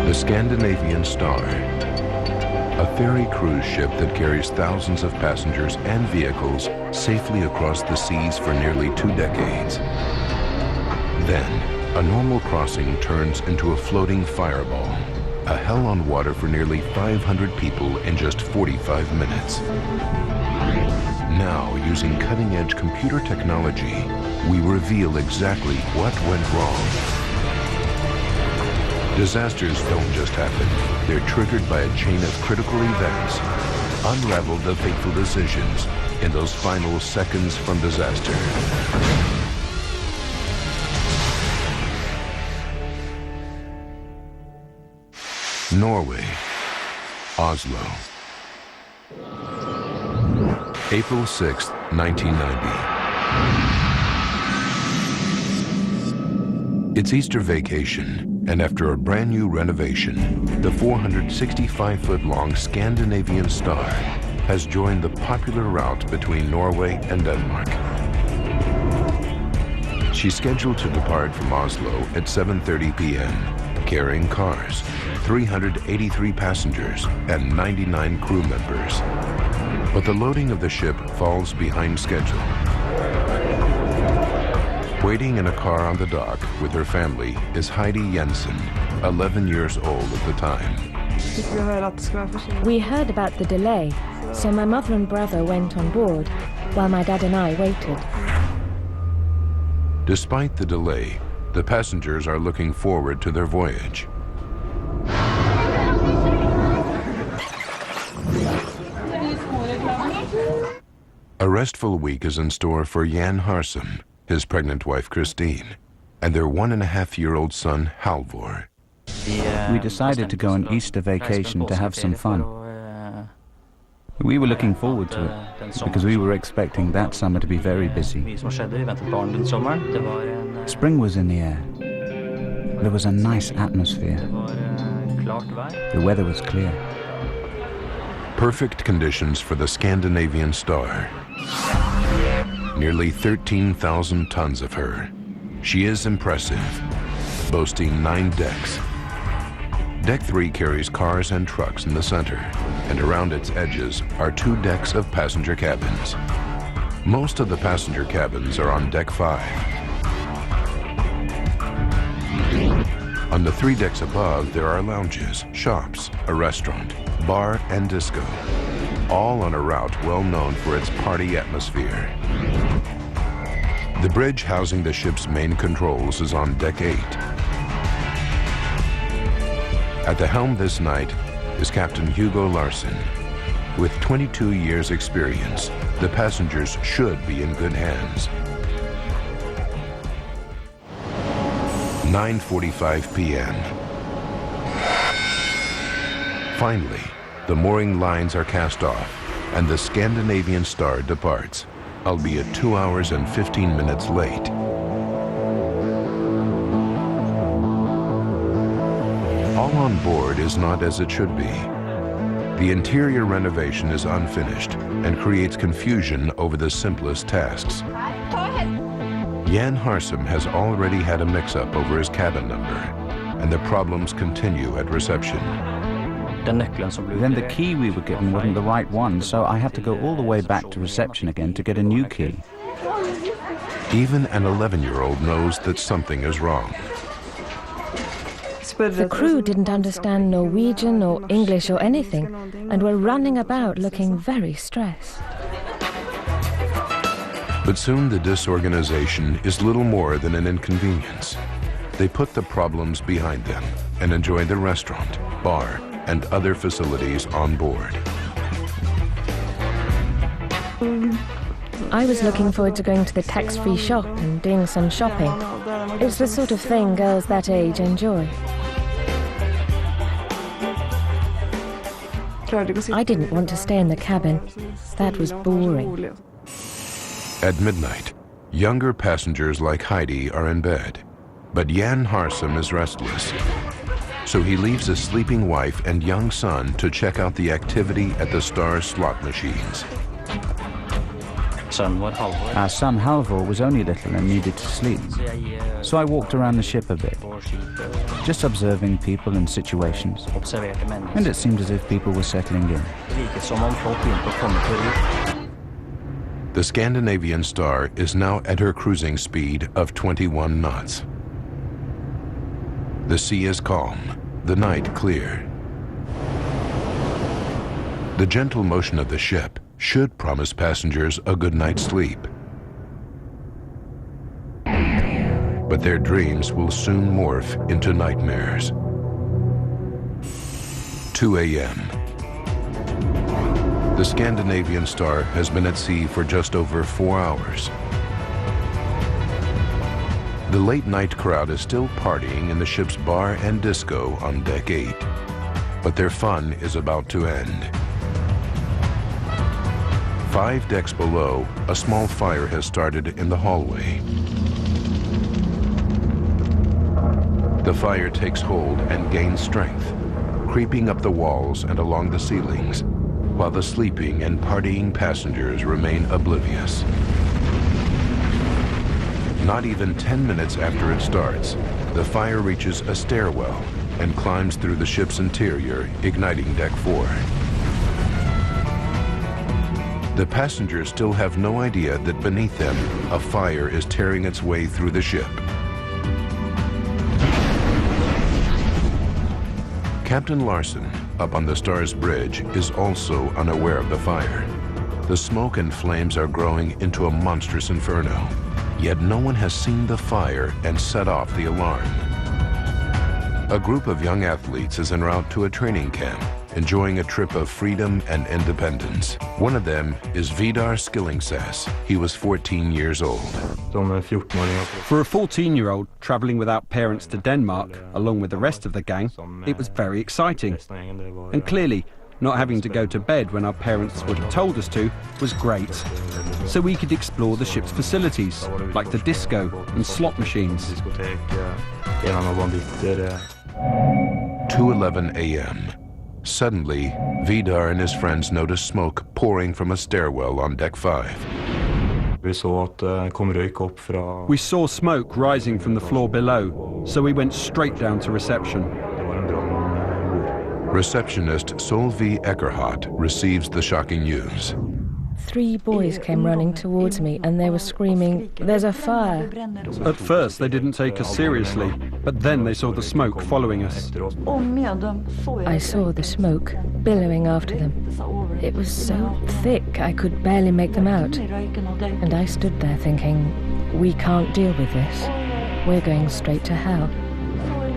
The Scandinavian Star, a ferry cruise ship that carries thousands of passengers and vehicles safely across the seas for nearly 2 decades. Then, a normal crossing turns into a floating fireball, a hell on water for nearly 500 people in just 45 minutes. Now, using cutting-edge computer technology, we reveal exactly what went wrong. Disasters don't just happen. They're triggered by a chain of critical events. Unravel the fateful decisions in those final seconds from disaster. Norway, Oslo. April 6, 1990. It's Easter vacation, and after a brand new renovation, the 465-foot-long Scandinavian Star has joined the popular route between Norway and Denmark. She's scheduled to depart from Oslo at 7:30 p.m., carrying cars, 383 passengers, and 99 crew members. But the loading of the ship falls behind schedule. Waiting in a car on the dock with her family is Heidi Jensen, 11 years old at the time. We heard about the delay, so my mother and brother went on board, while my dad and I waited. Despite the delay, the passengers are looking forward to their voyage. A restful week is in store for Jan Harsum, his pregnant wife Christine, and their 1.5-year-old son Halvor. We decided to go on Easter vacation to have some fun. We were looking forward to it, because we were expecting that summer to be very busy. Spring was in the air. There was a nice atmosphere. The weather was clear. Perfect conditions for the Scandinavian Star. Nearly 13,000 tons of her. She is impressive, boasting 9 decks. Deck 3 carries cars and trucks in the center, and around its edges are 2 decks of passenger cabins. Most of the passenger cabins are on Deck 5. On the 3 decks above, there are lounges, shops, a restaurant, bar, and disco, all on a route well known for its party atmosphere. The bridge housing the ship's main controls is on Deck 8. At the helm this night is Captain Hugo Larsen. With 22 years' experience, the passengers should be in good hands. 9:45 p.m. Finally, the mooring lines are cast off, and the Scandinavian Star departs, albeit 2 hours and 15 minutes late. All on board is not as it should be. The interior renovation is unfinished and creates confusion over the simplest tasks. Jan Harsum has already had a mix-up over his cabin number, and the problems continue at reception. Then the key we were given wasn't the right one, so I had to go all the way back to reception again to get a new key. Even an 11-year-old knows that something is wrong. The crew didn't understand Norwegian or English or anything, and were running about looking very stressed. But soon the disorganization is little more than an inconvenience. They put the problems behind them and enjoy the restaurant, bar, and other facilities on board. I was looking forward to going to the tax-free shop and doing some shopping. It's the sort of thing girls that age enjoy. I didn't want to stay in the cabin. That was boring. At midnight, younger passengers like Heidi are in bed, but Jan Harsum is restless. So he leaves his sleeping wife and young son to check out the activity at the Star's slot machines. Our son Halvor was only little and needed to sleep, so I walked around the ship a bit, just observing people and situations, and it seemed as if people were settling in. The Scandinavian Star is now at her cruising speed of 21 knots. The sea is calm, the night clear. The gentle motion of the ship should promise passengers a good night's sleep. But their dreams will soon morph into nightmares. 2 a.m. The Scandinavian Star has been at sea for just over 4 hours. The late-night crowd is still partying in the ship's bar and disco on Deck 8, but their fun is about to end. 5 decks below, a small fire has started in the hallway. The fire takes hold and gains strength, creeping up the walls and along the ceilings, while the sleeping and partying passengers remain oblivious. Not even 10 minutes after it starts, the fire reaches a stairwell and climbs through the ship's interior, igniting Deck 4. The passengers still have no idea that beneath them, a fire is tearing its way through the ship. Captain Larson, up on the Star's bridge, is also unaware of the fire. The smoke and flames are growing into a monstrous inferno, yet no one has seen the fire and set off the alarm. A group of young athletes is en route to a training camp, enjoying a trip of freedom and independence. One of them is Vidar Skillingsæs. He was 14 years old. For a 14-year-old travelling without parents to Denmark, along with the rest of the gang, it was very exciting. And clearly, not having to go to bed when our parents would have told us to was great. So we could explore the ship's facilities, like the disco and slot machines. 2:11 a.m. Suddenly, Vidar and his friends notice smoke pouring from a stairwell on Deck 5. We saw smoke rising from the floor below, so we went straight down to reception. Receptionist Solveig Eckerhart receives the shocking news. 3 boys came running towards me and they were screaming, "There's a fire!" At first they didn't take us seriously, but then they saw the smoke following us. I saw the smoke billowing after them. It was so thick I could barely make them out. And I stood there thinking, we can't deal with this. We're going straight to hell.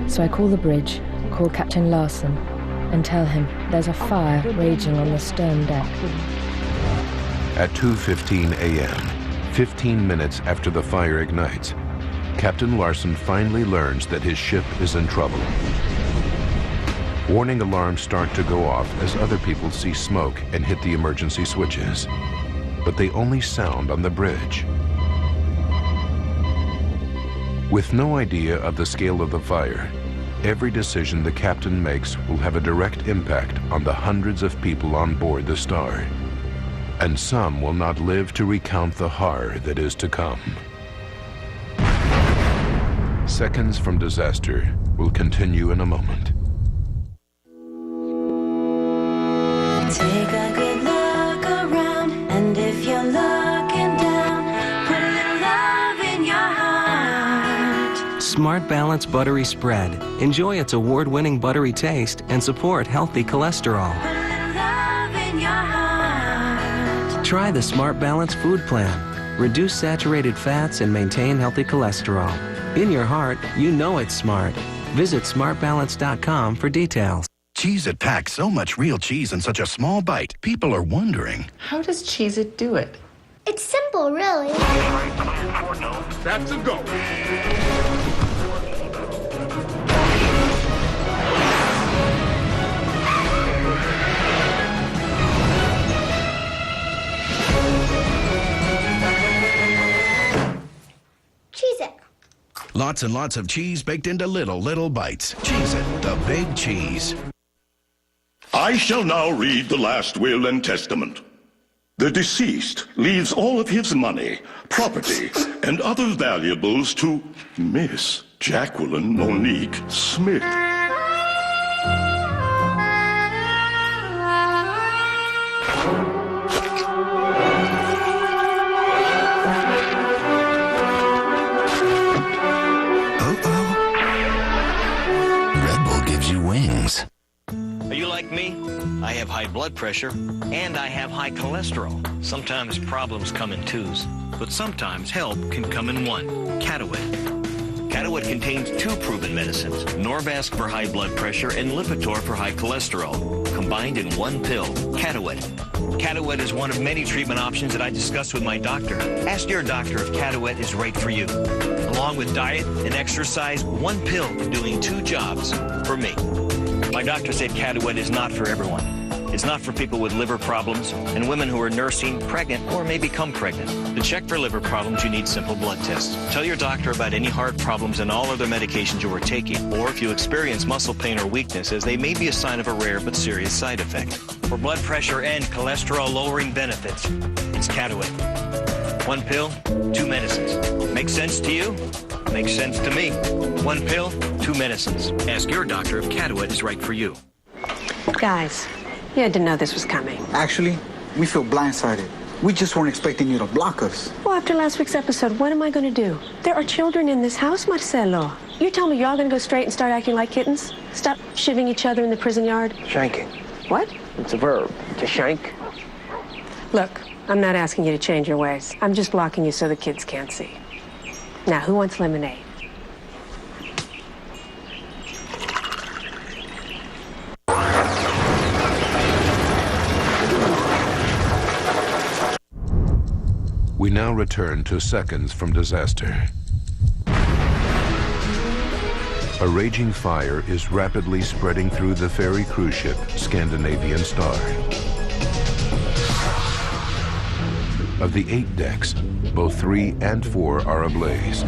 So I call the bridge, call Captain Larson, and tell him there's a fire raging on the stern deck. At 2:15 a.m., 15 minutes after the fire ignites, Captain Larson finally learns that his ship is in trouble. Warning alarms start to go off as other people see smoke and hit the emergency switches, but they only sound on the bridge. With no idea of the scale of the fire, every decision the captain makes will have a direct impact on the hundreds of people on board the Star. And some will not live to recount the horror that is to come. Seconds from disaster will continue in a moment. Take a good look around, and if you're looking down, put a little love in your heart. Smart Balance Buttery Spread. Enjoy its award-winning buttery taste and support healthy cholesterol. Put a little love in your heart. Try the Smart Balance Food Plan. Reduce saturated fats and maintain healthy cholesterol. In your heart, you know it's smart. Visit smartbalance.com for details. Cheez-It packs so much real cheese in such a small bite. People are wondering, how does Cheez-It do it? It's simple, really. That's a go. Cheez-It. lots and lots of cheese baked into little bites. Cheez-It, the big cheese. I shall now read the last will and testament. The deceased leaves all of his money, property, and other valuables to Miss Jacqueline Monique Smith. Red Bull gives you wings. Are you like me? I have high blood pressure and I have high cholesterol. Sometimes problems come in twos, but sometimes help can come in one. Catawit. Catawit contains 2 proven medicines, Norvasc for high blood pressure and Lipitor for high cholesterol, combined in 1 pill. Catawit. Catawit is one of many treatment options that I discussed with my doctor. Ask your doctor if Catawit is right for you. Along with diet and exercise, 1 pill doing 2 jobs for me. My doctor said Catawit is not for everyone. It's not for people with liver problems and women who are nursing, pregnant, or may become pregnant. To check for liver problems, you need simple blood tests. Tell your doctor about any heart problems and all other medications you are taking, or if you experience muscle pain or weakness, as they may be a sign of a rare but serious side effect. For blood pressure and cholesterol-lowering benefits, it's Catawit. 1 pill, 2 medicines. Makes sense to you? Makes sense to me. 1 pill, 2 medicines. Ask your doctor if Catawit is right for you. Guys, you had to know this was coming. Actually, we feel blindsided. We just weren't expecting you to block us. Well, after last week's episode, what am I going to do? There are children in this house, Marcelo. You tell me y'all going to go straight and start acting like kittens? Stop shivving each other in the prison yard? Shanking. What? It's a verb. To shank. Look, I'm not asking you to change your ways. I'm just blocking you so the kids can't see. Now, who wants lemonade? We now return to seconds from disaster. A raging fire is rapidly spreading through the ferry cruise ship Scandinavian Star. Of the 8 decks, both 3 and 4 are ablaze,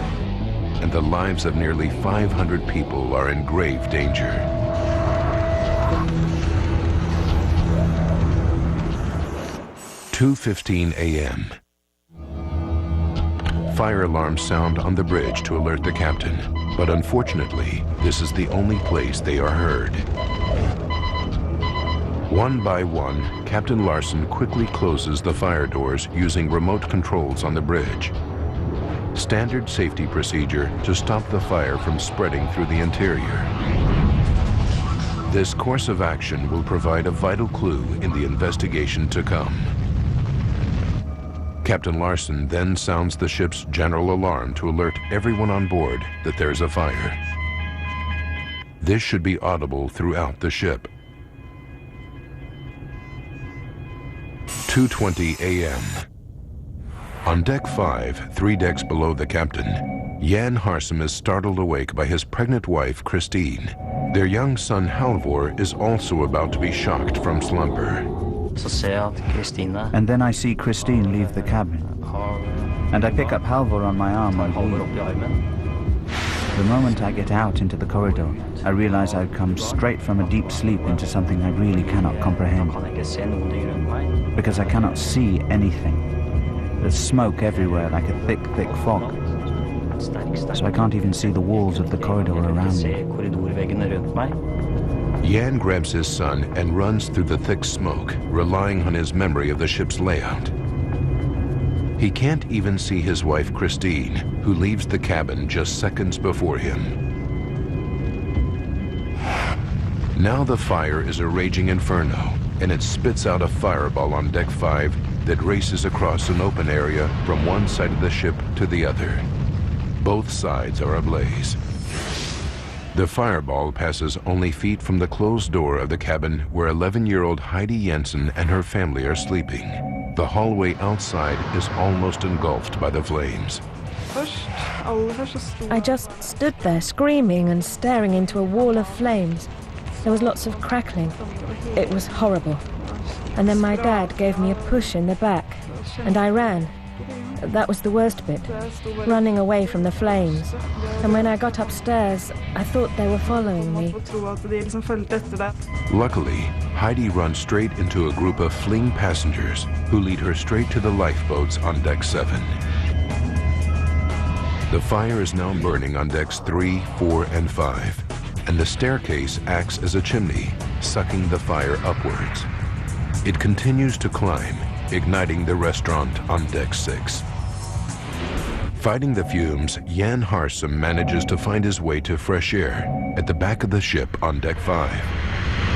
and the lives of nearly 500 people are in grave danger. "2:15 a.m. Fire alarms sound on the bridge to alert the captain, but unfortunately, this is the only place they are heard. One by one, Captain Larson quickly closes the fire doors using remote controls on the bridge. Standard safety procedure to stop the fire from spreading through the interior. This course of action will provide a vital clue in the investigation to come. Captain Larson then sounds the ship's general alarm to alert everyone on board that there's a fire. This should be audible throughout the ship. 2:20 a.m. On deck 5, 3 decks below the captain, Jan Harsum is startled awake by his pregnant wife, Christine. Their young son, Halvor, is also about to be shocked from slumber. And then I see Christine leave the cabin. And I pick up Halvor on my arm and leave. The moment I get out into the corridor, I realize I've come straight from a deep sleep into something I really cannot comprehend. Because I cannot see anything. There's smoke everywhere like a thick, thick fog. So I can't even see the walls of the corridor around me. Jan grabs his son and runs through the thick smoke, relying on his memory of the ship's layout. He can't even see his wife, Christine, who leaves the cabin just seconds before him. Now the fire is a raging inferno, and it spits out a fireball on deck 5 that races across an open area from one side of the ship to the other. Both sides are ablaze. The fireball passes only feet from the closed door of the cabin where 11-year-old Heidi Jensen and her family are sleeping. The hallway outside is almost engulfed by the flames. I just stood there screaming and staring into a wall of flames. There was lots of crackling. It was horrible. And then my dad gave me a push in the back, and I ran. That was the worst bit, running away from the flames. And when I got upstairs, I thought they were following me. Luckily, Heidi runs straight into a group of fleeing passengers who lead her straight to the lifeboats on deck 7. The fire is now burning on decks 3, 4, and 5, and the staircase acts as a chimney, sucking the fire upwards. It continues to climb, igniting the restaurant on deck 6. Fighting the fumes, Jan Harsum manages to find his way to fresh air at the back of the ship on deck 5.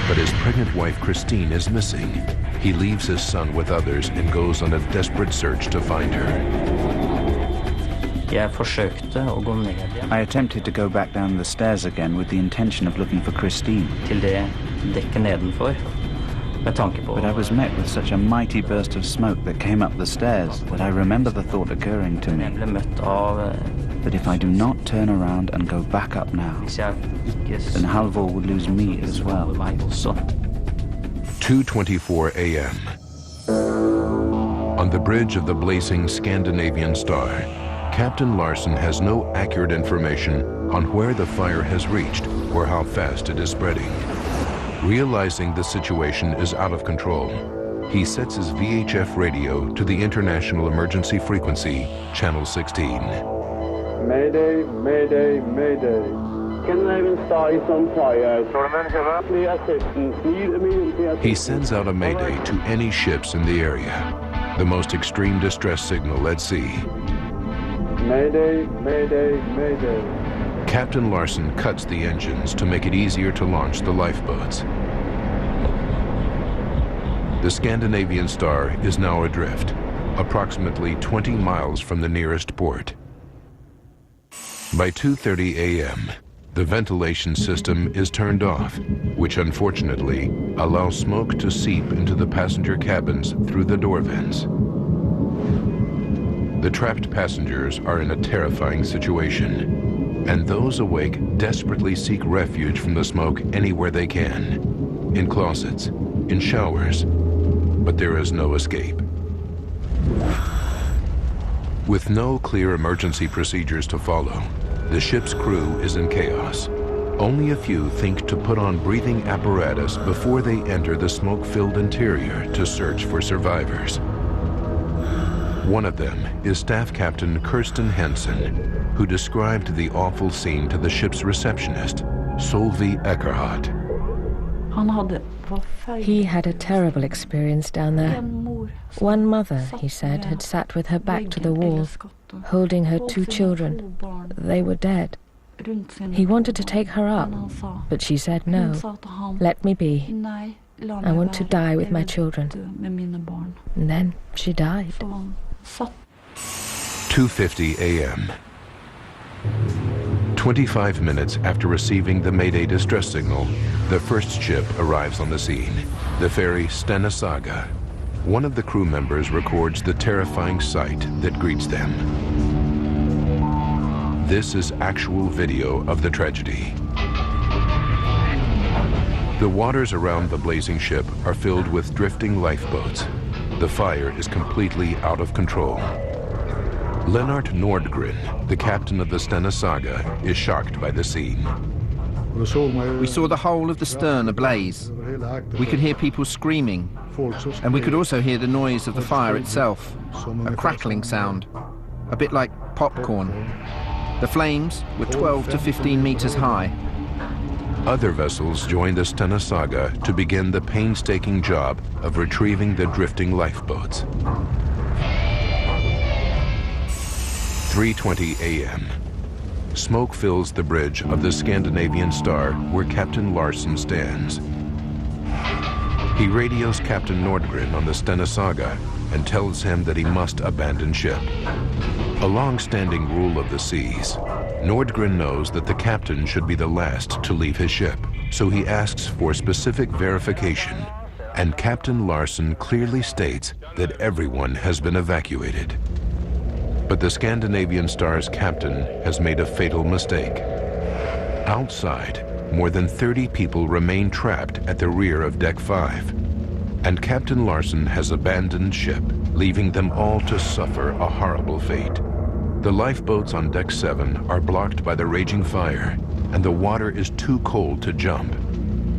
But his pregnant wife Christine is missing. He leaves his son with others and goes on a desperate search to find her. I attempted to go back down the stairs again with the intention of looking for Christine. But I was met with such a mighty burst of smoke that came up the stairs that I remember the thought occurring to me that if I do not turn around and go back up now, then Halvor would lose me as well. 2:24 a.m. On the bridge of the blazing Scandinavian Star, Captain Larsen has no accurate information on where the fire has reached or how fast it is spreading. Realizing the situation is out of control, he sets his VHF radio to the International Emergency Frequency, Channel 16. Mayday, mayday, mayday. Scandinavian Star is on fire. Please assistance. Need immediate assistance. He sends out a mayday to any ships in the area, the most extreme distress signal at sea. Mayday, mayday, mayday. Captain Larsen cuts the engines to make it easier to launch the lifeboats. The Scandinavian Star is now adrift, approximately 20 miles from the nearest port. By 2:30 a.m., the ventilation system is turned off, which unfortunately allows smoke to seep into the passenger cabins through the door vents. The trapped passengers are in a terrifying situation, and those awake desperately seek refuge from the smoke anywhere they can, in closets, in showers, but there is no escape. With no clear emergency procedures to follow, the ship's crew is in chaos. Only a few think to put on breathing apparatus before they enter the smoke-filled interior to search for survivors. One of them is Staff Captain Kirsten Hensen, who described the awful scene to the ship's receptionist, Solveig Eckerhardt. He had a terrible experience down there. One mother, he said, had sat with her back to the wall, holding her 2 children. They were dead. He wanted to take her up, but she said no. Let me be. I want to die with my children. And then she died. 2:50 a.m. 25 minutes after receiving the Mayday distress signal, the first ship arrives on the scene, the ferry Stena Saga. One of the crew members records the terrifying sight that greets them. This is actual video of the tragedy. The waters around the blazing ship are filled with drifting lifeboats. The fire is completely out of control. Lennart Nordgren, the captain of the Stena Saga, is shocked by the scene. We saw the whole of the stern ablaze. We could hear people screaming, and we could also hear the noise of the fire itself, a crackling sound, a bit like popcorn. The flames were 12 to 15 meters high. Other vessels join the Stena Saga to begin the painstaking job of retrieving the drifting lifeboats. 3:20 a.m. Smoke fills the bridge of the Scandinavian Star where Captain Larsen stands. He radios Captain Nordgren on the Stena Saga and tells him that he must abandon ship. A long-standing rule of the seas, Nordgren knows that the captain should be the last to leave his ship, so he asks for specific verification, and Captain Larsen clearly states that everyone has been evacuated. But the Scandinavian Star's captain has made a fatal mistake. Outside, more than 30 people remain trapped at the rear of Deck 5, and Captain Larsen has abandoned ship. leaving them all to suffer a horrible fate. The lifeboats on Deck 7 are blocked by the raging fire, and the water is too cold to jump.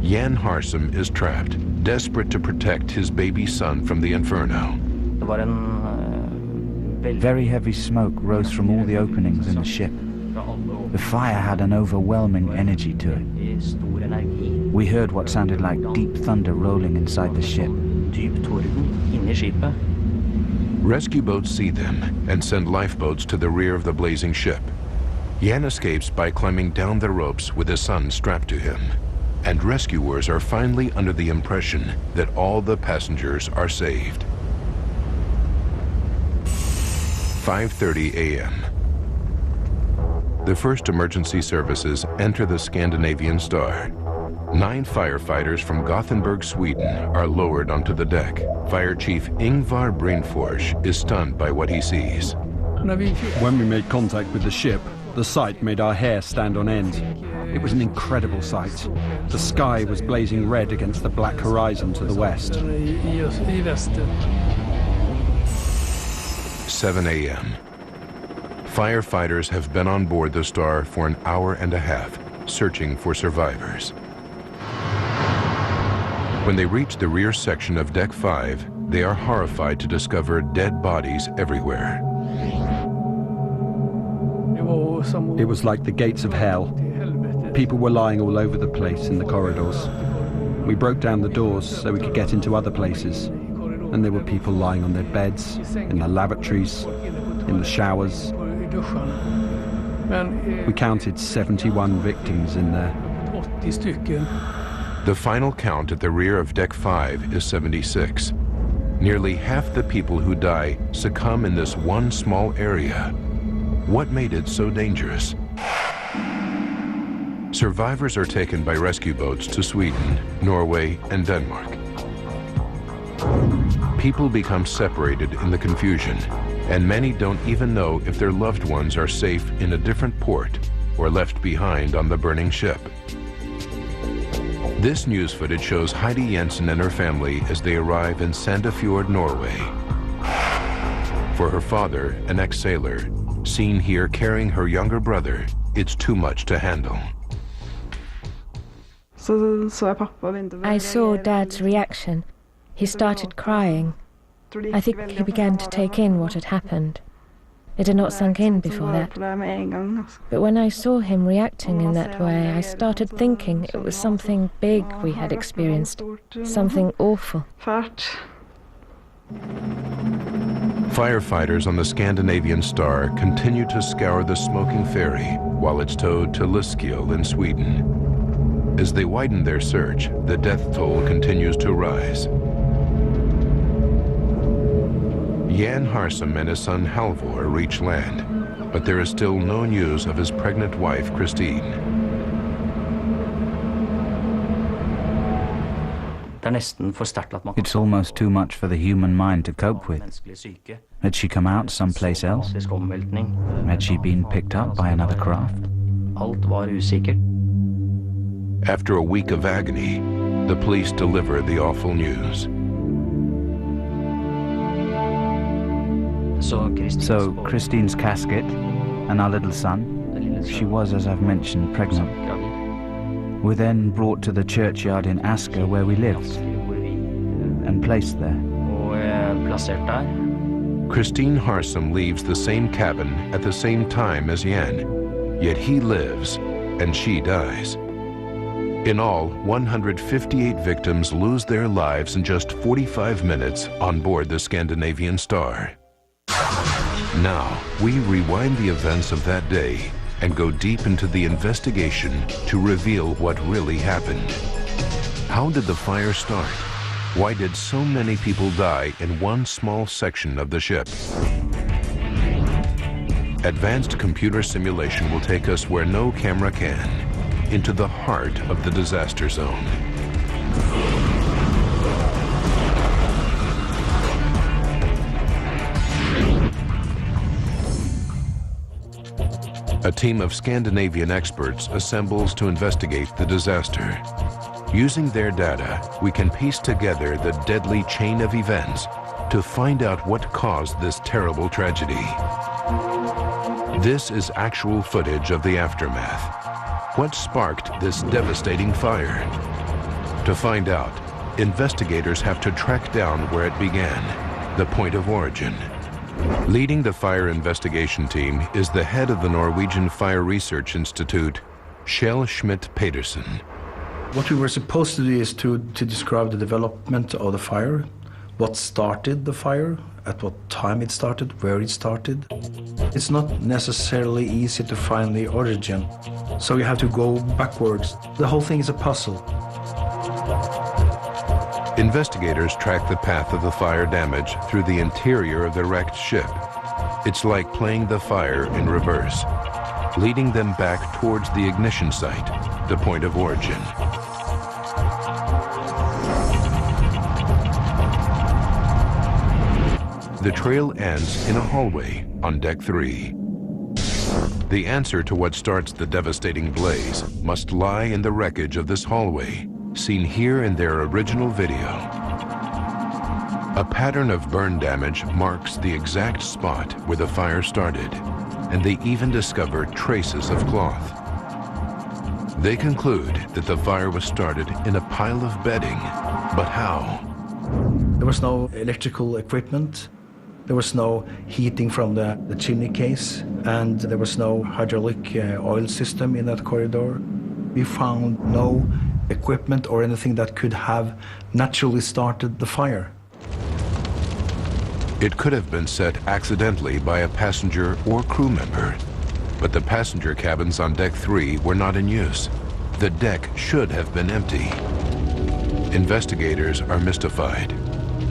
Jan Harsum is trapped, desperate to protect his baby son from the inferno. Very heavy smoke rose from all the openings in the ship. The fire had an overwhelming energy to it. We heard what sounded like deep thunder rolling inside the ship. Rescue boats see them and send lifeboats to the rear of the blazing ship. Jan escapes by climbing down the ropes with his son strapped to him. And rescuers are finally under the impression that all the passengers are saved. 5:30 a.m. The first emergency services enter the Scandinavian Star. 9 firefighters from Gothenburg, Sweden are lowered onto the deck. Fire Chief Ingvar Brynfors is stunned by what he sees. When we made contact with the ship, the sight made our hair stand on end. It was an incredible sight. The sky was blazing red against the black horizon to the west. 7 a.m. Firefighters have been on board the Star for an hour and a half, searching for survivors. When they reach the rear section of Deck 5, they are horrified to discover dead bodies everywhere. It was like the gates of hell. People were lying all over the place in the corridors. We broke down the doors so we could get into other places. And there were people lying on their beds, in the lavatories, in the showers. We counted 71 victims in there. The final count at the rear of Deck 5 is 76. Nearly half the people who die succumb in this one small area. What made it so dangerous? Survivors are taken by rescue boats to Sweden, Norway, and Denmark. People become separated in the confusion, and many don't even know if their loved ones are safe in a different port or left behind on the burning ship. This news footage shows Heidi Jensen and her family as they arrive in Sandefjord, Norway. For her father, an ex-sailor, seen here carrying her younger brother, it's too much to handle. I saw Dad's reaction. He started crying. I think he began to take in what had happened. It had not sunk in before that. But when I saw him reacting in that way, I started thinking it was something big we had experienced, something awful. Firefighters on the Scandinavian Star continue to scour the smoking ferry while it's towed to Lysekil in Sweden. As they widen their search, the death toll continues to rise. Jan Harsum and his son Halvor reach land, but there is still no news of his pregnant wife, Christine. It's almost too much for the human mind to cope with. Had she come out someplace else? Had she been picked up by another craft? After a week of agony, the police deliver the awful news. So Christine's casket and our little son, she was, as I've mentioned, pregnant, were then brought to the churchyard in Asker where we lived and placed there. Christine Harsum leaves the same cabin at the same time as Jan, yet he lives and she dies. In all, 158 victims lose their lives in just 45 minutes on board the Scandinavian Star. Now, we rewind the events of that day and go deep into the investigation to reveal what really happened. How did the fire start? Why did so many people die in one small section of the ship? Advanced computer simulation will take us where no camera can, into the heart of the disaster zone. A team of Scandinavian experts assembles to investigate the disaster. Using their data, we can piece together the deadly chain of events to find out what caused this terrible tragedy. This is actual footage of the aftermath. What sparked this devastating fire? To find out, investigators have to track down where it began, the point of origin. Leading the fire investigation team is the head of the Norwegian Fire Research Institute, Kjell Schmidt-Petersen. What we were supposed to do is to describe the development of the fire, what started the fire, at what time it started, where it started. It's not necessarily easy to find the origin, so you have to go backwards. The whole thing is a puzzle. Investigators track the path of the fire damage through the interior of the wrecked ship. It's like playing the fire in reverse, leading them back towards the ignition site, the point of origin. The trail ends in a hallway on deck 3. The answer to what starts the devastating blaze must lie in the wreckage of this hallway, seen here in their original video. A pattern of burn damage marks the exact spot where the fire started, and they even discover traces of cloth. They conclude that the fire was started in a pile of bedding, but how? There was no electrical equipment. There was no heating from the chimney case, and there was no hydraulic oil system in that corridor. We found no equipment or anything that could have naturally started the fire. It could have been set accidentally by a passenger or crew member, but the passenger cabins on deck 3 were not in use. The deck should have been empty. Investigators are mystified.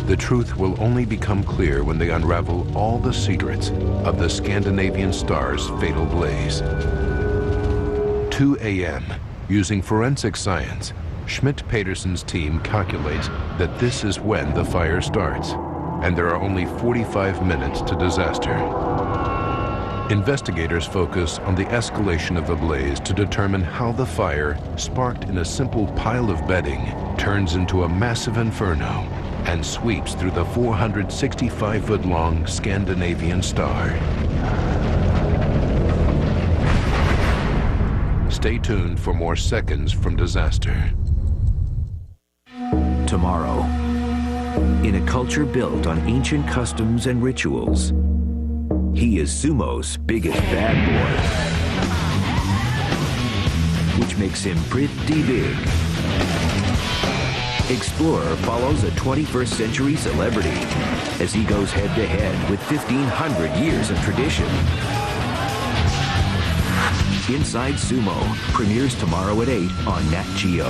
The truth will only become clear when they unravel all the secrets of the Scandinavian Star's fatal blaze. 2 a.m. Using forensic science, Schmidt-Petersen's team calculates that this is when the fire starts, and there are only 45 minutes to disaster. Investigators focus on the escalation of the blaze to determine how the fire, sparked in a simple pile of bedding, turns into a massive inferno and sweeps through the 465-foot-long Scandinavian Star. Stay tuned for more seconds from disaster. Tomorrow, in a culture built on ancient customs and rituals, he is sumo's biggest bad boy, which makes him pretty big. Explorer follows a 21st century celebrity as he goes head-to-head with 1,500 years of tradition. Inside Sumo premieres tomorrow at 8 on Nat Geo.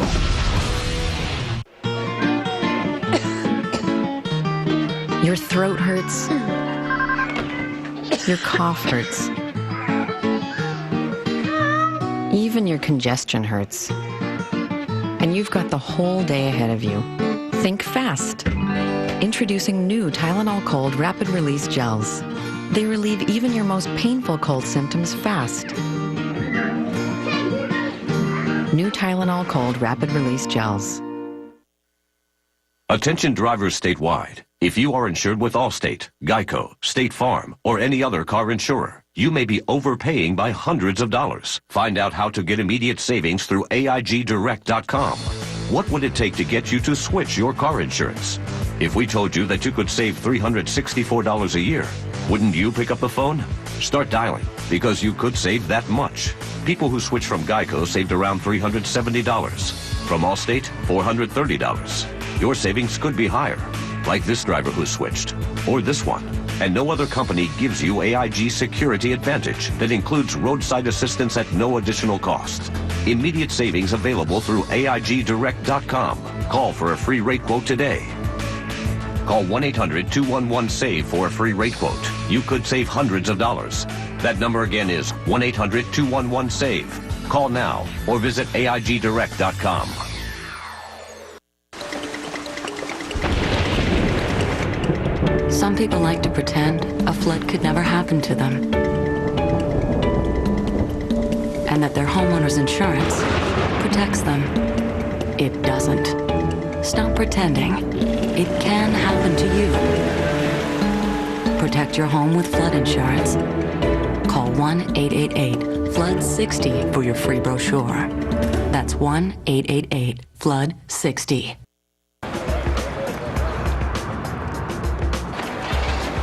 Your throat hurts. Your cough hurts. Even your congestion hurts. And you've got the whole day ahead of you. Think fast. Introducing new Tylenol Cold Rapid Release Gels. They relieve even your most painful cold symptoms fast. New Tylenol Cold Rapid Release Gels. Attention drivers statewide. If you are insured with Allstate, Geico, State Farm, or any other car insurer, you may be overpaying by hundreds of dollars. Find out how to get immediate savings through AIGdirect.com. What would it take to get you to switch your car insurance? If we told you that you could save $364 a year, wouldn't you pick up the phone? Start dialing, because you could save that much. People who switched from Geico saved around $370. From Allstate, $430. Your savings could be higher, like this driver who switched, or this one. And no other company gives you AIG Security Advantage that includes roadside assistance at no additional cost. Immediate savings available through AIGdirect.com. Call for a free rate quote today. Call 1-800-211-SAVE for a free rate quote. You could save hundreds of dollars. That number again is 1-800-211-SAVE. Call now or visit AIGdirect.com. Some people like to pretend a flood could never happen to them, and that their homeowner's insurance protects them. It doesn't. Stop pretending. It can happen to you. Protect your home with flood insurance. Call 1-888-FLOOD-60 for your free brochure. That's 1-888-FLOOD-60.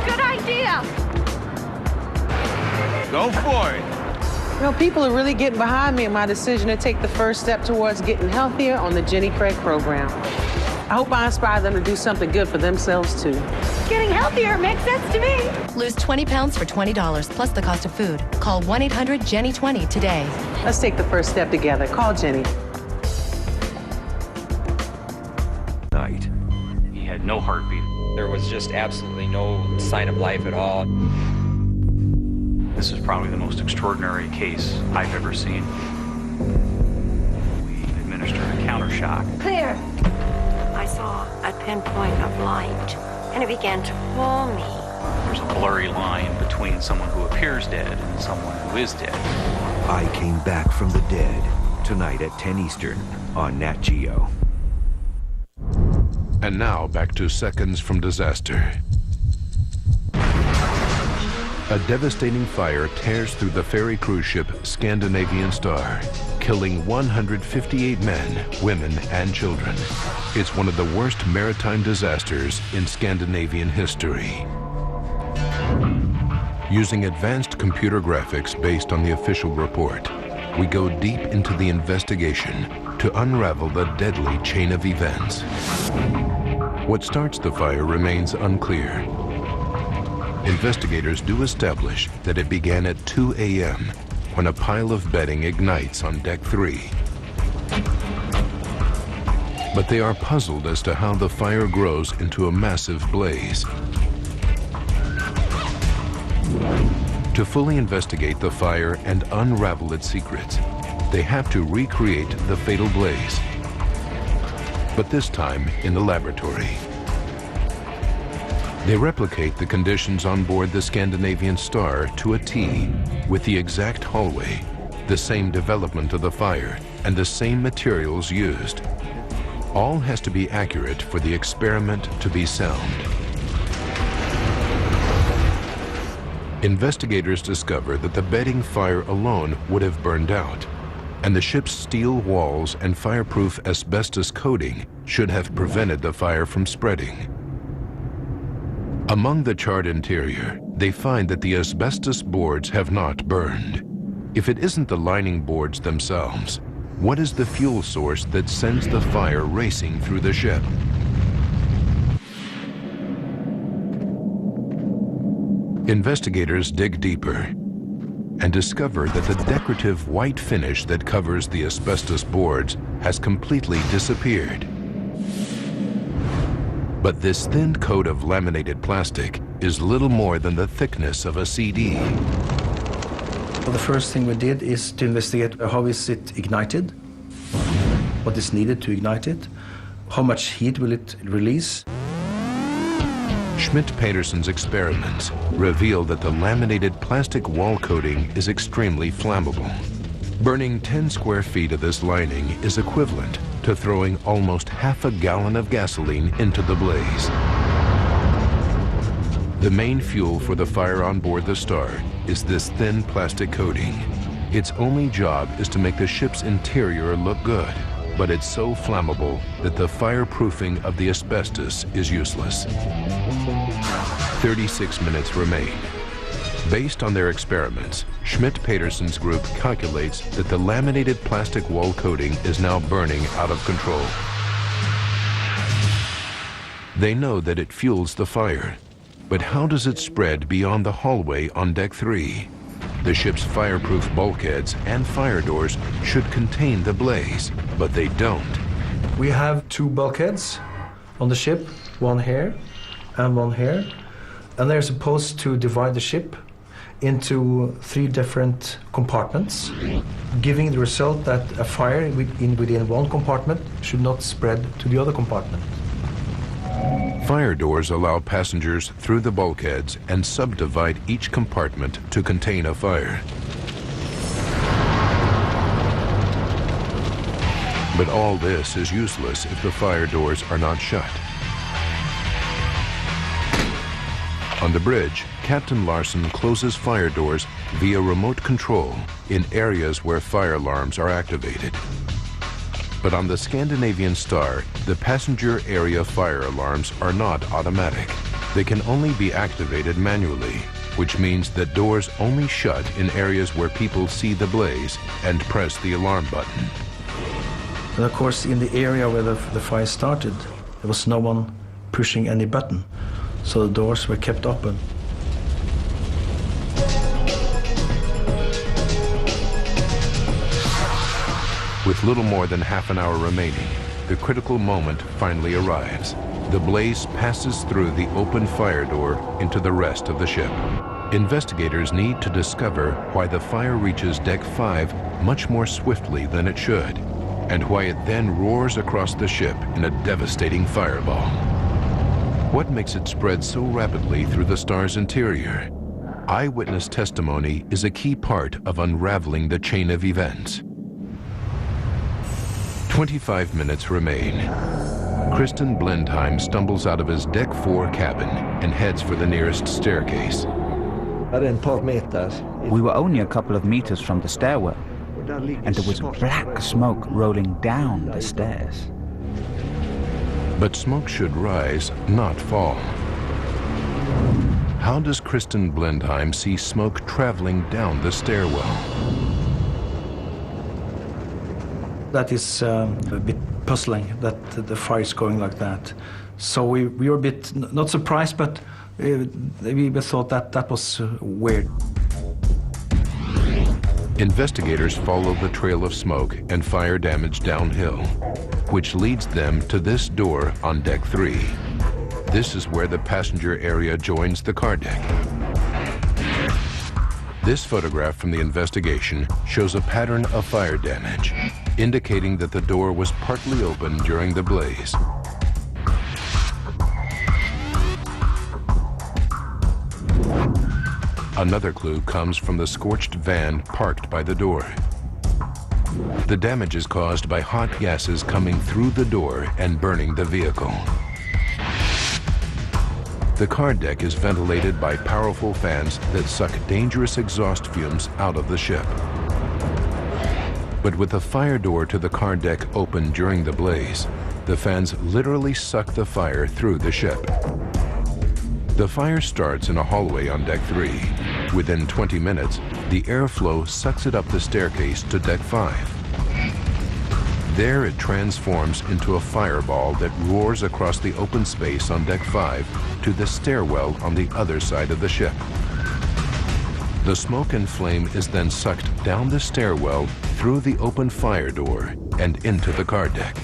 Good idea! Go for it. You know, people are really getting behind me in my decision to take the first step towards getting healthier on the Jenny Craig program. I hope I inspire them to do something good for themselves, too. Getting healthier makes sense to me. Lose 20 pounds for $20 plus the cost of food. Call 1-800-JENNY20 today. Let's take the first step together. Call Jenny. Night. He had no heartbeat. There was just absolutely no sign of life at all. This is probably the most extraordinary case I've ever seen. We administered a counter shock. Clear. I saw a pinpoint of light, and it began to pull me. There's a blurry line between someone who appears dead and someone who is dead. I Came Back from the Dead, tonight at 10 Eastern on Nat Geo. And now back to seconds from disaster. A devastating fire tears through the ferry cruise ship Scandinavian Star, killing 158 men, women, and children. It's one of the worst maritime disasters in Scandinavian history. Using advanced computer graphics based on the official report, we go deep into the investigation to unravel the deadly chain of events. What starts the fire remains unclear. Investigators do establish that it began at 2 a.m. when a pile of bedding ignites on deck 3. But they are puzzled as to how the fire grows into a massive blaze. To fully investigate the fire and unravel its secrets, they have to recreate the fatal blaze, but this time in the laboratory. They replicate the conditions on board the Scandinavian Star to a T, with the exact hallway, the same development of the fire, and the same materials used. All has to be accurate for the experiment to be sound. Investigators discover that the bedding fire alone would have burned out, and the ship's steel walls and fireproof asbestos coating should have prevented the fire from spreading. Among the charred interior, they find that the asbestos boards have not burned. If it isn't the lining boards themselves, what is the fuel source that sends the fire racing through the ship? Investigators dig deeper and discover that the decorative white finish that covers the asbestos boards has completely disappeared. But this thin coat of laminated plastic is little more than the thickness of a CD. Well, the first thing we did is to investigate how is it ignited, what is needed to ignite it, how much heat will it release. Schmidt-Peterson's experiments reveal that the laminated plastic wall coating is extremely flammable. Burning 10 square feet of this lining is equivalent to throwing almost half a gallon of gasoline into the blaze. The main fuel for the fire on board the Star is this thin plastic coating. Its only job is to make the ship's interior look good, but it's so flammable that the fireproofing of the asbestos is useless. 36 minutes remain. Based on their experiments, Schmidt-Peterson's group calculates that the laminated plastic wall coating is now burning out of control. They know that it fuels the fire, but how does it spread beyond the hallway on deck 3? The ship's fireproof bulkheads and fire doors should contain the blaze, but they don't. We have 2 bulkheads on the ship, one here and one here, and they're supposed to divide the ship into 3 different compartments, giving the result that a fire within one compartment should not spread to the other compartment. Fire doors allow passengers through the bulkheads and subdivide each compartment to contain a fire. But all this is useless if the fire doors are not shut. On the bridge, Captain Larson closes fire doors via remote control in areas where fire alarms are activated. But on the Scandinavian Star, the passenger area fire alarms are not automatic. They can only be activated manually, which means that doors only shut in areas where people see the blaze and press the alarm button. And of course, in the area where the fire started, there was no one pushing any button, so the doors were kept open. With little more than half an hour remaining, the critical moment finally arrives. The blaze passes through the open fire door into the rest of the ship. Investigators need to discover why the fire reaches Deck 5 much more swiftly than it should, and why it then roars across the ship in a devastating fireball. What makes it spread so rapidly through the Star's interior? Eyewitness testimony is a key part of unraveling the chain of events. 25 minutes remain. Kristen Blindheim stumbles out of his Deck 4 cabin and heads for the nearest staircase. We were only a couple of meters from the stairwell, and there was black smoke rolling down the stairs. But smoke should rise, not fall. How does Kristen Blindheim see smoke traveling down the stairwell? That is a bit puzzling, that the fire is going like that. So we were a bit, not surprised, but we thought that was weird. Investigators follow the trail of smoke and fire damage downhill, which leads them to this door on Deck 3. This is where the passenger area joins the car deck. This photograph from the investigation shows a pattern of fire damage, indicating that the door was partly open during the blaze. Another clue comes from the scorched van parked by the door. The damage is caused by hot gases coming through the door and burning the vehicle. The car deck is ventilated by powerful fans that suck dangerous exhaust fumes out of the ship. But with the fire door to the car deck open during the blaze, the fans literally suck the fire through the ship. The fire starts in a hallway on Deck 3. Within 20 minutes, the airflow sucks it up the staircase to Deck 5. There it transforms into a fireball that roars across the open space on Deck 5 to the stairwell on the other side of the ship. The smoke and flame is then sucked down the stairwell through the open fire door and into the car deck.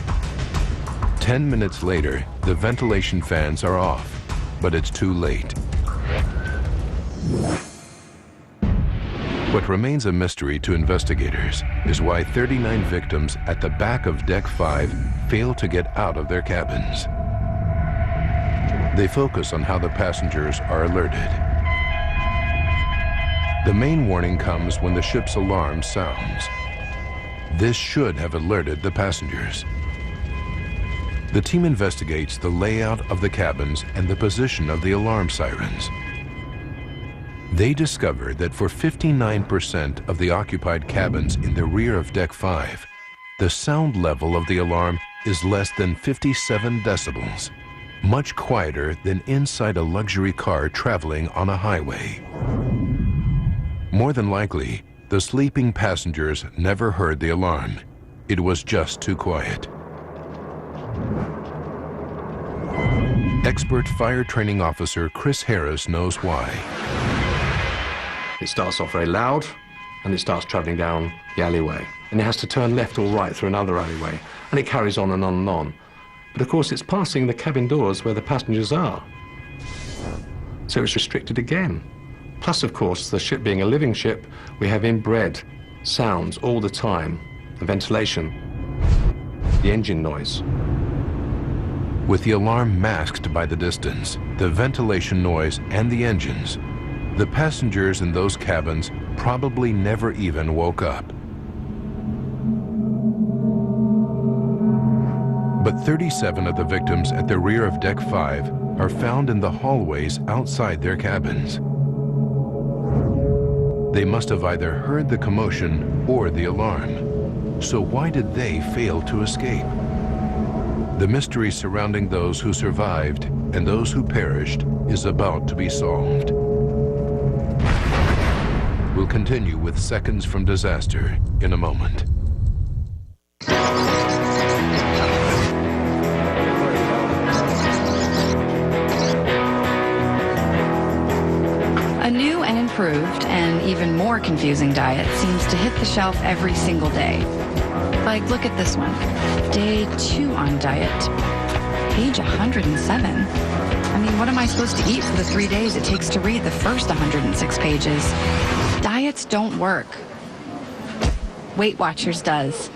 10 minutes later, the ventilation fans are off, but it's too late. What remains a mystery to investigators is why 39 victims at the back of Deck 5 fail to get out of their cabins. They focus on how the passengers are alerted. The main warning comes when the ship's alarm sounds. This should have alerted the passengers. The team investigates the layout of the cabins and the position of the alarm sirens. They discover that for 59% of the occupied cabins in the rear of Deck 5, the sound level of the alarm is less than 57 decibels, much quieter than inside a luxury car traveling on a highway. More than likely, the sleeping passengers never heard the alarm. It was just too quiet. Expert fire training officer Chris Harris knows why. It starts off very loud, and it starts travelling down the alleyway. And it has to turn left or right through another alleyway, and it carries on and on and on. But of course, it's passing the cabin doors where the passengers are. So it's restricted again. Plus, of course, the ship being a living ship, we have inbred sounds all the time. The ventilation, the engine noise. With the alarm masked by the distance, the ventilation noise, and the engines, the passengers in those cabins probably never even woke up. But 37 of the victims at the rear of Deck 5 are found in the hallways outside their cabins. They must have either heard the commotion or the alarm. So why did they fail to escape? The mystery surrounding those who survived and those who perished is about to be solved. We'll continue with Seconds from Disaster in a moment. A new and improved and even more confusing diet seems to hit the shelf every single day. Like, look at this one. Day 2 on diet. Page 107. I mean, what am I supposed to eat for the 3 days it takes to read the first 106 pages? Diets don't work. Weight Watchers does.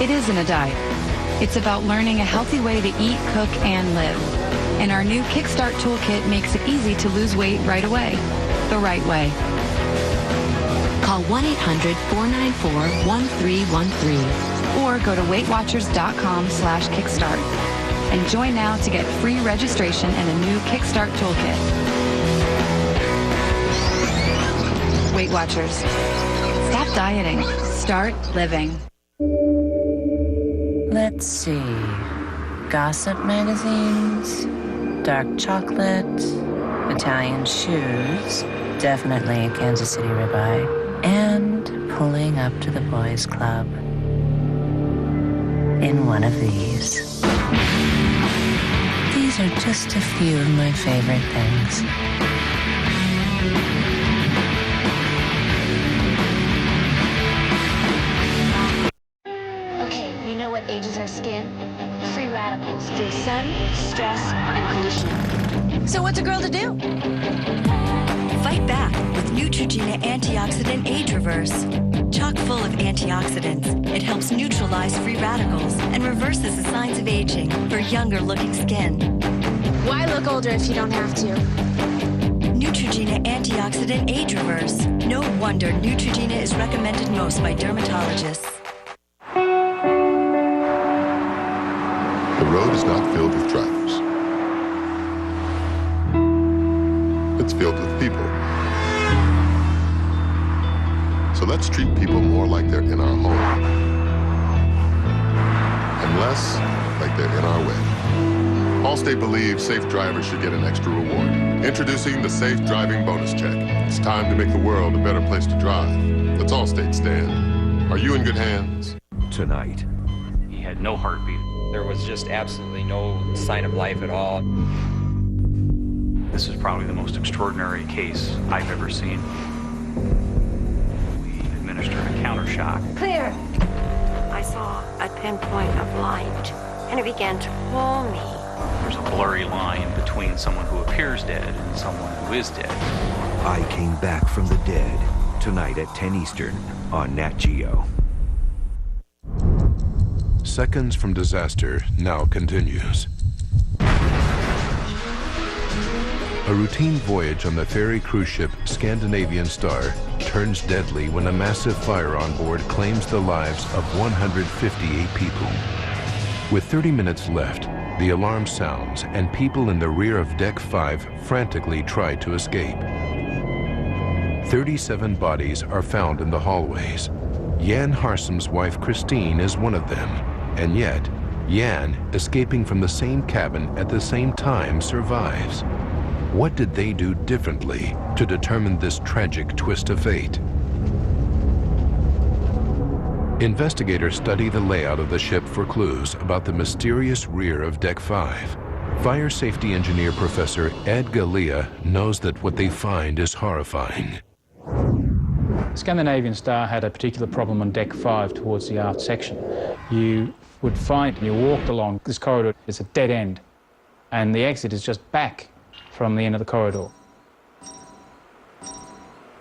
It isn't a diet. It's about learning a healthy way to eat, cook, and live. And our new Kickstart Toolkit makes it easy to lose weight right away. The right way. Call 1-800-494-1313. Or go to WeightWatchers.com/Kickstart. And join now to get free registration and a new Kickstart Toolkit. Weight Watchers. Stop dieting. Start living. Let's see. Gossip magazines, dark chocolate, Italian shoes, definitely a Kansas City ribeye, and pulling up to the boys' club in one of these. These are just a few of my favorite things. Okay, you know what ages our skin? Free radicals through sun, stress, and conditioning. So what's a girl to do? Fight back with Neutrogena Antioxidant Age Reverse. Chock full of antioxidants, it helps neutralize free radicals and reverses the signs of aging for younger-looking skin. Why look older if you don't have to? Neutrogena Antioxidant Age Reverse. No wonder Neutrogena is recommended most by dermatologists. The road is not filled with drivers. It's filled with people. So let's treat people more like they're in our home and less like they're in our way. Allstate believes safe drivers should get an extra reward. Introducing the Safe Driving Bonus Check. It's time to make the world a better place to drive. Let's Allstate stand. Are you in good hands? Tonight. He had no heartbeat. There was just absolutely no sign of life at all. This is probably the most extraordinary case I've ever seen. We administered a counter shock. Clear. I saw a pinpoint of light, and it began to pull me. There's a blurry line between someone who appears dead and someone who is dead. I Came Back from the Dead, tonight at 10 Eastern on Nat Geo. Seconds from Disaster now continues. A routine voyage on the ferry cruise ship Scandinavian Star turns deadly when a massive fire on board claims the lives of 158 people. With 30 minutes left, the alarm sounds and people in the rear of Deck 5 frantically try to escape. 37 bodies are found in the hallways. Jan Harsem's wife Christine is one of them, and yet Jan, escaping from the same cabin at the same time, survives. What did they do differently to determine this tragic twist of fate? Investigators study the layout of the ship for clues about the mysterious rear of Deck 5. Fire safety engineer Professor Ed Galea knows that what they find is horrifying. Scandinavian Star had a particular problem on Deck 5 towards the aft section. You would find, and you walked along this corridor, it's a dead end, and the exit is just back from the end of the corridor.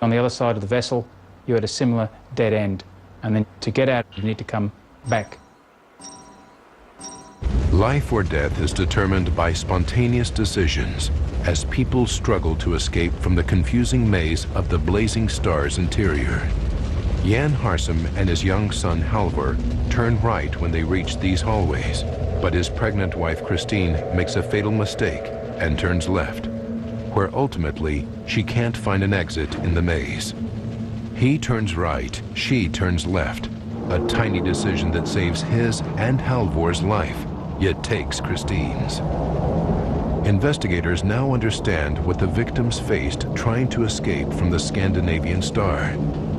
On the other side of the vessel, you had a similar dead end, and then to get out, you need to come back. Life or death is determined by spontaneous decisions as people struggle to escape from the confusing maze of the Blazing Star's interior. Jan Harsum and his young son Halvor turn right when they reach these hallways, but his pregnant wife Christine makes a fatal mistake and turns left, where ultimately she can't find an exit in the maze. He turns right, she turns left, a tiny decision that saves his and Halvor's life, yet takes Christine's. Investigators now understand what the victims faced trying to escape from the Scandinavian Star.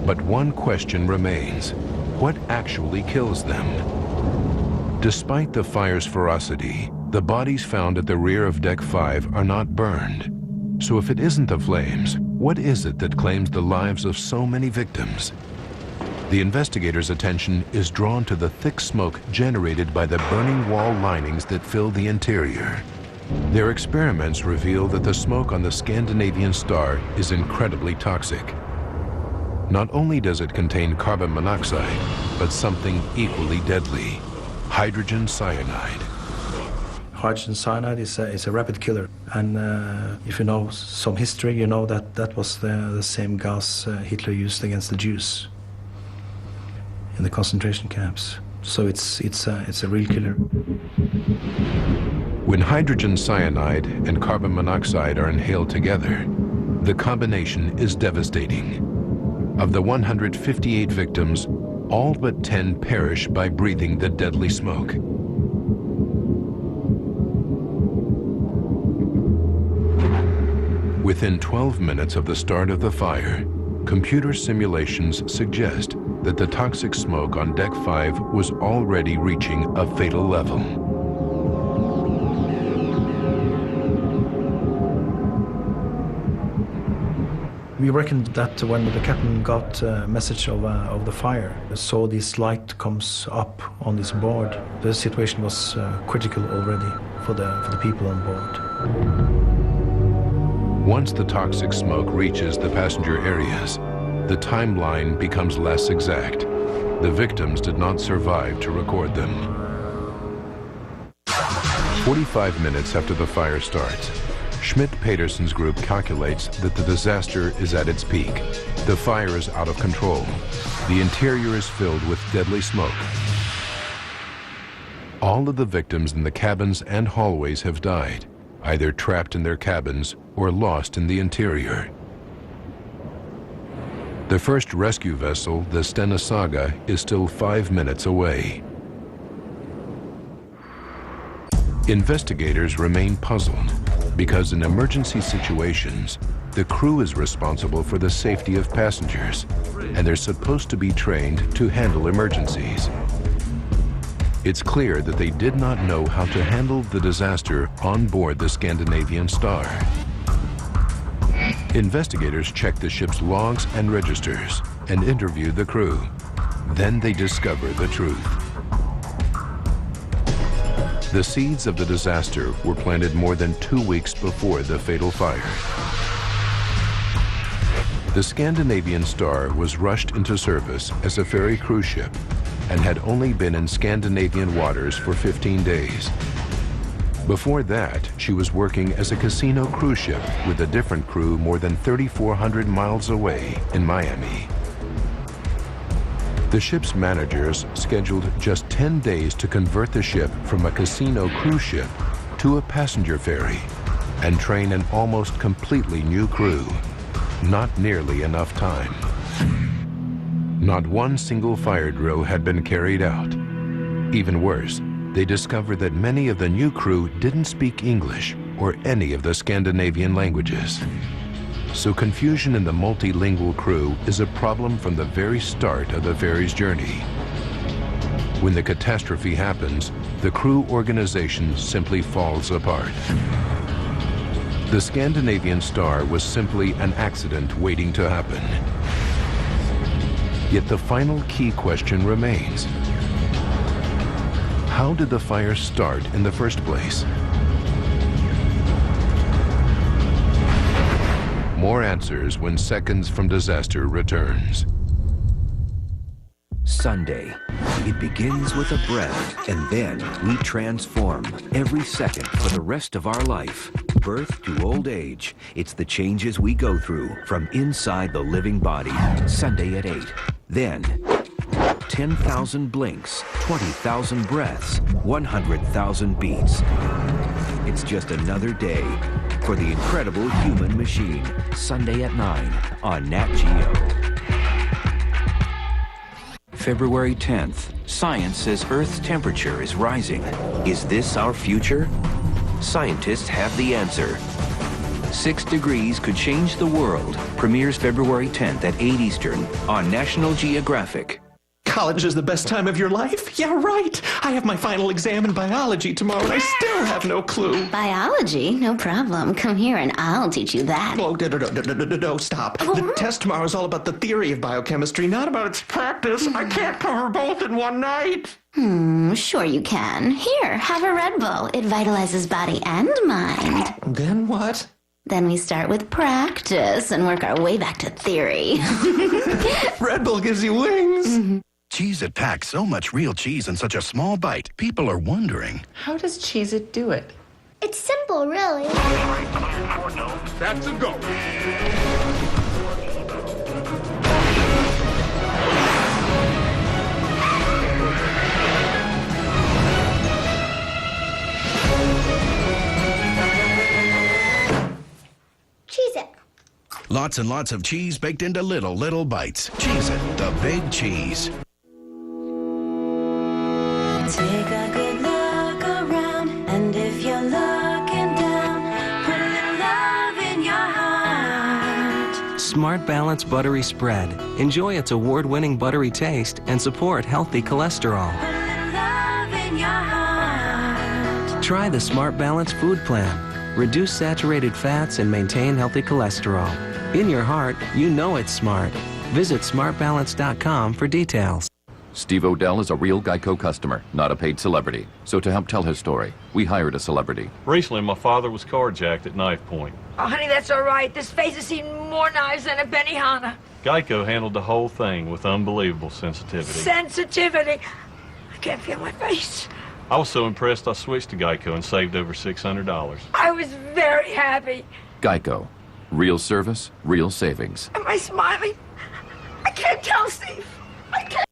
But one question remains: what actually kills them? Despite the fire's ferocity, the bodies found at the rear of Deck 5 are not burned. So if it isn't the flames, what is it that claims the lives of so many victims? The investigators' attention is drawn to the thick smoke generated by the burning wall linings that fill the interior. Their experiments reveal that the smoke on the Scandinavian Star is incredibly toxic. Not only does it contain carbon monoxide, but something equally deadly: hydrogen cyanide. Hydrogen cyanide is a rapid killer, and if you know some history, you know that that was the same gas Hitler used against the Jews in the concentration camps. So it's a real killer. When hydrogen cyanide and carbon monoxide are inhaled together, the combination is devastating. Of the 158 victims, all but 10 perish by breathing the deadly smoke. Within 12 minutes of the start of the fire, computer simulations suggest that the toxic smoke on Deck 5 was already reaching a fatal level. We reckoned that when the captain got a message of the fire, saw this light comes up on this board, the situation was critical already for the people on board. Once the toxic smoke reaches the passenger areas, the timeline becomes less exact. The victims did not survive to record them. 45 minutes after the fire starts, Schmidt-Peterson's group calculates that the disaster is at its peak. The fire is out of control. The interior is filled with deadly smoke. All of the victims in the cabins and hallways have died, either trapped in their cabins or lost in the interior. The first rescue vessel, the Stena Saga, is still 5 minutes away. Investigators remain puzzled because in emergency situations, the crew is responsible for the safety of passengers, and they're supposed to be trained to handle emergencies. It's clear that they did not know how to handle the disaster on board the Scandinavian Star. Investigators check the ship's logs and registers and interview the crew. Then they discover the truth. The seeds of the disaster were planted more than 2 weeks before the fatal fire. The Scandinavian Star was rushed into service as a ferry cruise ship and had only been in Scandinavian waters for 15 days. Before that, she was working as a casino cruise ship with a different crew more than 3,400 miles away in Miami. The ship's managers scheduled just 10 days to convert the ship from a casino cruise ship to a passenger ferry and train an almost completely new crew. Not nearly enough time. Not one single fire drill had been carried out. Even worse, they discovered that many of the new crew didn't speak English or any of the Scandinavian languages. So confusion in the multilingual crew is a problem from the very start of the ferry's journey. When the catastrophe happens, the crew organization simply falls apart. The Scandinavian Star was simply an accident waiting to happen. Yet the final key question remains. How did the fire start in the first place? More answers when Seconds from Disaster returns. Sunday. It begins with a breath, and then we transform every second for the rest of our life. Birth to old age. It's the changes we go through from inside the living body. Sunday at 8. Then, 10,000 blinks, 20,000 breaths, 100,000 beats. It's just another day for the incredible human machine. Sunday at 9 on Nat Geo. February 10th. Science says Earth's temperature is rising. Is this our future? Scientists have the answer. 6 degrees could change the world. Premieres February 10th at 8 Eastern on National Geographic. College is the best time of your life? Yeah, right. I have my final exam in biology tomorrow and I still have no clue. Biology? No problem. Come here and I'll teach you that. Oh, no, stop. The test tomorrow is all about the theory of biochemistry, not about its practice. I can't cover both in one night. Sure you can. Here, have a Red Bull. It vitalizes body and mind. Then what? Then we start with practice and work our way back to theory. Red Bull gives you wings. Cheez-It packs so much real cheese in such a small bite. People are wondering, how does Cheez-It do it? It's simple, really. that's a go. Cheez-It. Lots and lots of cheese baked into little bites. Cheez-It, the big cheese. Take a good look around, and if you're looking down, put a little love in your heart. Smart Balance Buttery Spread. Enjoy its award-winning buttery taste and support healthy cholesterol. Put a little love in your heart. Try the Smart Balance Food Plan. Reduce saturated fats and maintain healthy cholesterol. In your heart, you know it's smart. Visit smartbalance.com for details. Steve Odell is a real Geico customer, not a paid celebrity. So to help tell his story, we hired a celebrity. Recently, my father was carjacked at knife point. Oh, honey, that's all right. This face has seen more knives than a Benihana. Geico handled the whole thing with unbelievable sensitivity. Sensitivity. I can't feel my face. I was so impressed I switched to Geico and saved over $600. I was very happy. Geico. Real service, real savings. Am I smiling? I can't tell, Steve. I can't.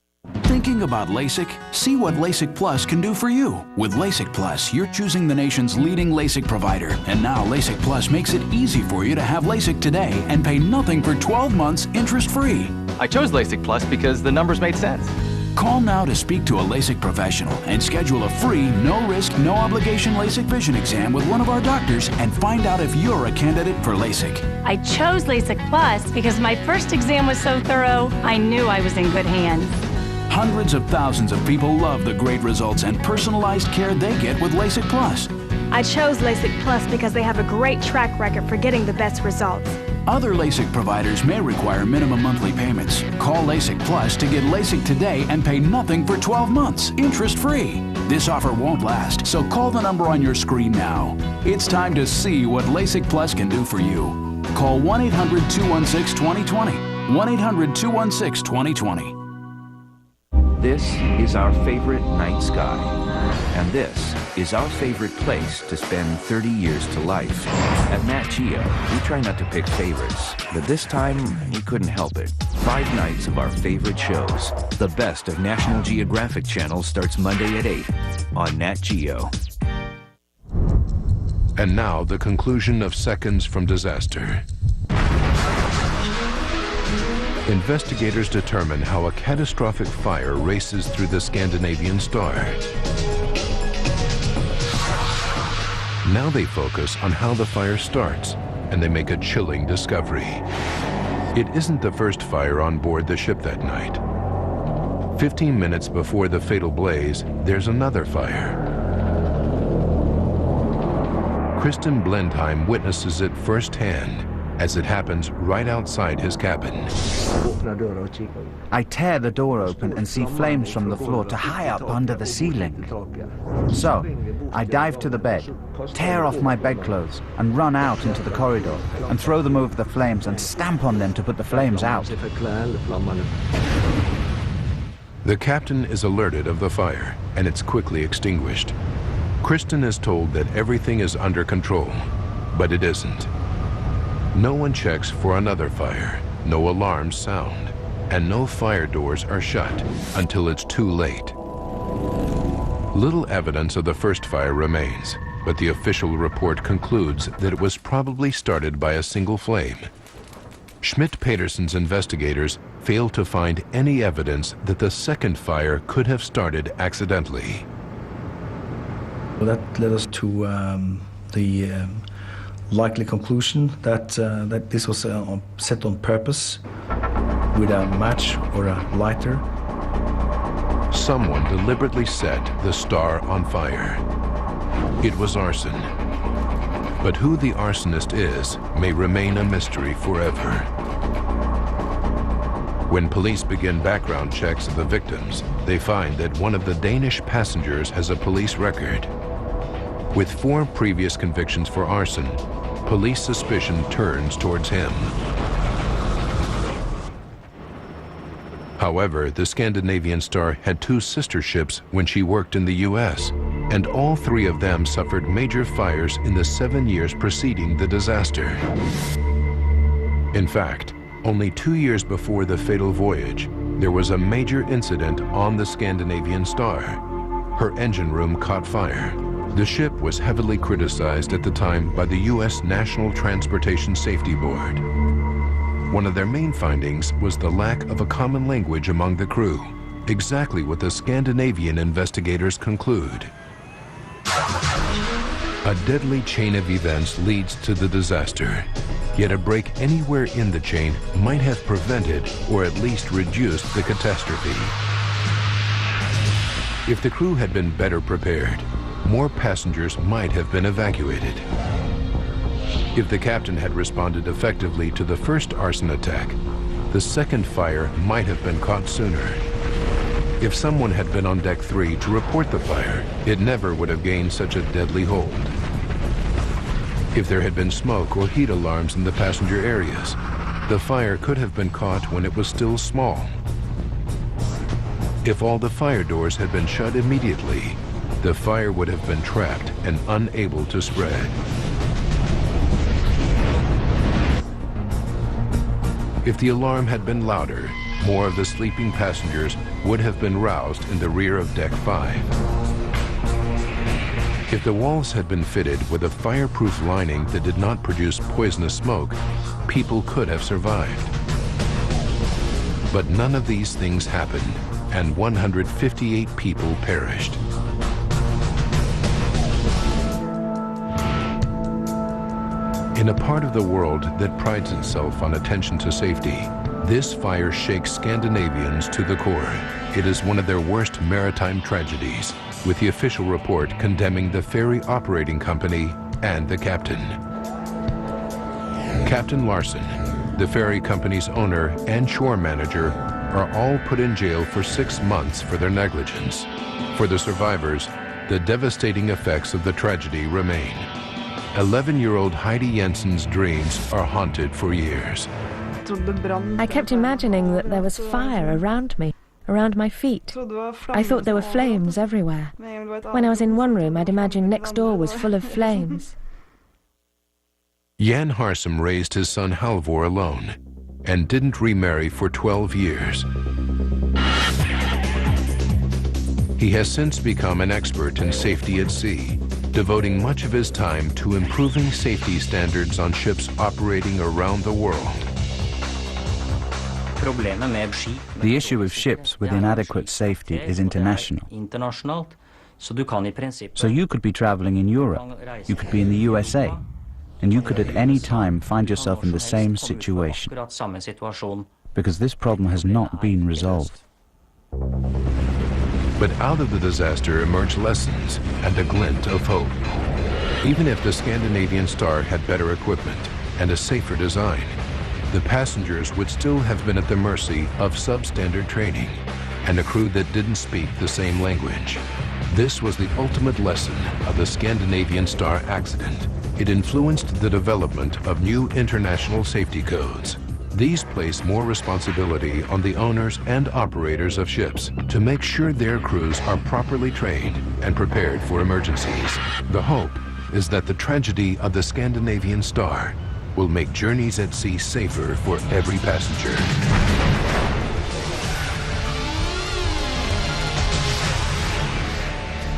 Thinking about LASIK? See what LASIK Plus can do for you. With LASIK Plus, you're choosing the nation's leading LASIK provider. And now LASIK Plus makes it easy for you to have LASIK today and pay nothing for 12 months interest-free. I chose LASIK Plus because the numbers made sense. Call now to speak to a LASIK professional and schedule a free, no-risk, no-obligation LASIK vision exam with one of our doctors and find out if you're a candidate for LASIK. I chose LASIK Plus because my first exam was so thorough, I knew I was in good hands. Hundreds of thousands of people love the great results and personalized care they get with LASIK Plus. I chose LASIK Plus because they have a great track record for getting the best results. Other LASIK providers may require minimum monthly payments. Call LASIK Plus to get LASIK today and pay nothing for 12 months, interest-free. This offer won't last, so call the number on your screen now. It's time to see what LASIK Plus can do for you. Call 1-800-216-2020. 1-800-216-2020. This is our favorite night sky. And this is our favorite place to spend 30 years to life. At Nat Geo, we try not to pick favorites, but this time we couldn't help it. 5 nights of our favorite shows. The best of National Geographic Channel starts Monday at 8 on Nat Geo. And now the conclusion of Seconds from Disaster. Investigators determine how a catastrophic fire races through the Scandinavian star. Now they focus on how the fire starts, and they make a chilling discovery. It isn't the first fire on board the ship that night. 15 minutes before the fatal blaze, there's another fire. Kristen Blendheim witnesses it firsthand as it happens right outside his cabin. I tear the door open and see flames from the floor to high up under the ceiling. So, I dive to the bed, tear off my bedclothes, and run out into the corridor, and throw them over the flames and stamp on them to put the flames out. The captain is alerted of the fire, and it's quickly extinguished. Kristen is told that everything is under control, but it isn't. No one checks for another fire. No alarms sound. and no fire doors are shut until it's too late. Little evidence of the first fire remains, but the official report concludes that it was probably started by a single flame. Schmidt-Peterson's investigators failed to find any evidence that the second fire could have started accidentally. Well, that led us to the likely conclusion that this was set on purpose with a match or a lighter. Someone deliberately set the star on fire. It was arson. But who the arsonist is may remain a mystery forever. When police begin background checks of the victims, they find that one of the Danish passengers has a police record. With 4 previous convictions for arson, police suspicion turns towards him. However, the Scandinavian Star had 2 sister ships when she worked in the U.S., and all 3 of them suffered major fires in the 7 years preceding the disaster. In fact, only 2 years before the fatal voyage, there was a major incident on the Scandinavian Star. Her engine room caught fire. The ship was heavily criticized at the time by the U.S. National Transportation Safety Board. One of their main findings was the lack of a common language among the crew, exactly what the Scandinavian investigators conclude. A deadly chain of events leads to the disaster, yet a break anywhere in the chain might have prevented or at least reduced the catastrophe. If the crew had been better prepared, more passengers might have been evacuated. If the captain had responded effectively to the first arson attack, the second fire might have been caught sooner. If someone had been on deck 3 to report the fire, it never would have gained such a deadly hold. If there had been smoke or heat alarms in the passenger areas, the fire could have been caught when it was still small. If all the fire doors had been shut immediately, the fire would have been trapped and unable to spread. If the alarm had been louder, more of the sleeping passengers would have been roused in the rear of Deck 5. If the walls had been fitted with a fireproof lining that did not produce poisonous smoke, people could have survived. But none of these things happened, and 158 people perished. In a part of the world that prides itself on attention to safety, this fire shakes Scandinavians to the core. It is one of their worst maritime tragedies, with the official report condemning the ferry operating company and the captain. Captain Larson, the ferry company's owner and shore manager, are all put in jail for 6 months for their negligence. For the survivors, the devastating effects of the tragedy remain. 11-year-old Heidi Jensen's dreams are haunted for years. I kept imagining that there was fire around me, around my feet. I thought there were flames everywhere. When I was in one room, I'd imagine next door was full of flames. Jan Harsum raised his son Halvor alone and didn't remarry for 12 years. He has since become an expert in safety at sea, devoting much of his time to improving safety standards on ships operating around the world. The issue of ships with inadequate safety is international. So you could be traveling in Europe, you could be in the USA, and you could at any time find yourself in the same situation, because this problem has not been resolved. But out of the disaster emerged lessons and a glint of hope. Even if the Scandinavian Star had better equipment and a safer design, the passengers would still have been at the mercy of substandard training and a crew that didn't speak the same language. This was the ultimate lesson of the Scandinavian Star accident. It influenced the development of new international safety codes. These place more responsibility on the owners and operators of ships to make sure their crews are properly trained and prepared for emergencies. The hope is that the tragedy of the Scandinavian Star will make journeys at sea safer for every passenger.